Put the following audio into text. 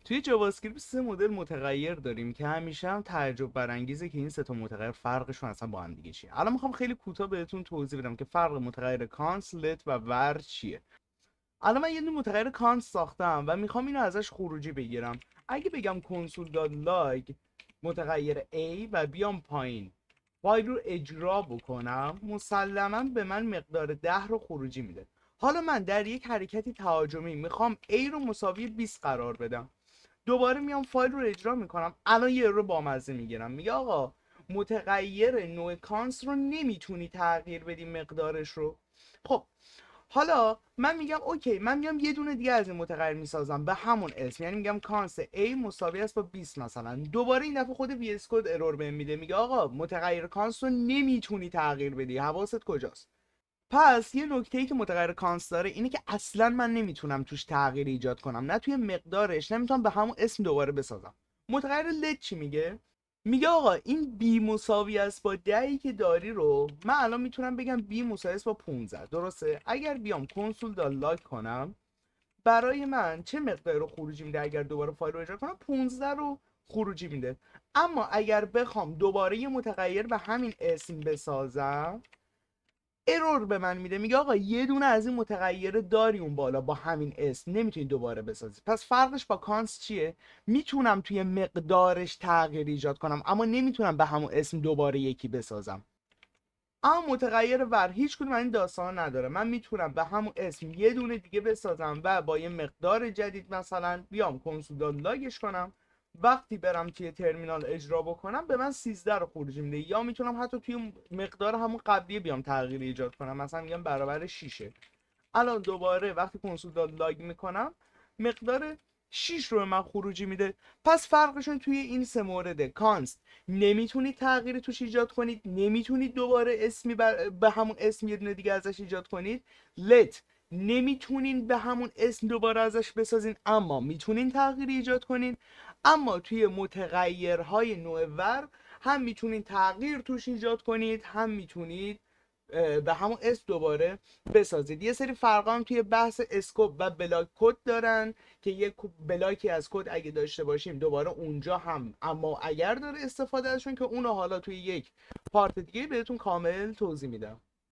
توی جاوا اسکریپت سه مدل متغیر داریم که همیشه هم تعجب برانگیزه که این سه تا متغیر فرقشون اصلا با هم دیگه چیه. الان میخوام خیلی کوتاه بهتون توضیح بدم که فرق متغیر کانست، لت و ور چیه. الان من یه دونه متغیر کانست ساختم و میخوام اینو ازش خروجی بگیرم. اگه بگم کنسول دات لاگ متغیر A و بیام پایین فایل رو اجرا بکنم، مسلما به من مقدار 10 رو خروجی میده. حالا من در یک حرکتی تهاجمی میخوام A رو مساوی 20 قرار بدم. دوباره میام فایل رو اجرا میکنم، الان یه رو بامزه میگیرم، میگه آقا متغیر نوع کانست رو نمیتونی تغییر بدی مقدارش رو. خب حالا من میگم اوکی، من میام یه دونه دیگه از این متغیر میسازم به همون اسم، یعنی میگم کانست A مساوی است با 20 مثلا. دوباره این دفعه خود VS کد ارور بهم میده، میگه آقا متغیر کانست رو نمیتونی تغییر بدی، حواست کجاست؟ پس یه نکته ای که متغیر کانست داره اینه که اصلا من نمیتونم توش تغییر ایجاد کنم، نه توی مقدارش، نمیتونم به همون اسم دوباره بسازم. متغیر لت چی میگه؟ میگه آقا این بی مساوی است با 10 که داری رو من الان میتونم بگم بی مساوی است با 15، درسته؟ اگر بیام کنسول دات لاگ کنم برای من چه مقدار رو خروجی میده؟ اگر دوباره فایل رو اجرا کنم 15 رو خروجی میده. اما اگر بخوام دوباره یه متغیر به همین اسم بسازم ارور به من میده، میگه آقا یه دونه از این متغیر داری اون بالا با همین اسم، نمیتونی دوباره بسازی. پس فرقش با کانست چیه؟ میتونم توی مقدارش تغییر ایجاد کنم اما نمیتونم به همون اسم دوباره یکی بسازم. اما متغیر ور هیچ کدوم این داستان نداره، من میتونم به همون اسم یه دونه دیگه بسازم و با یه مقدار جدید مثلا بیام کنسول لاگش کنم، وقتی برم توی ترمینال اجرا بکنم به من 13 رو خروجی میده. یا میتونم حتی توی مقدار همون قبلی بیام تغییر ایجاد کنم، مثلا میگم برابر 6. الان دوباره وقتی کنسول لاگ میکنم مقدار 6 رو به من خروجی میده. پس فرقشون توی این سه مورده. کانست نمیتونید تغییری توش ایجاد کنید، نمیتونید دوباره اسمی به همون اسم یه دونه دیگه ازش ایجاد کنید. لت نمیتونین به همون اسم دوباره ازش بسازین اما میتونین تغییری ایجاد کنین. اما توی متغیرهای نوع ور هم میتونین تغییر توش ایجاد کنید هم میتونید به همون اسم دوباره بسازید. یه سری فرقا هم توی بحث اسکوپ و بلاک کد دارن که یک بلاکی از کد اگه داشته باشیم دوباره اونجا هم اما اگر داره استفاده ازشون، که اونو حالا توی یک پارت دیگه بهتون کامل توضیح میدم.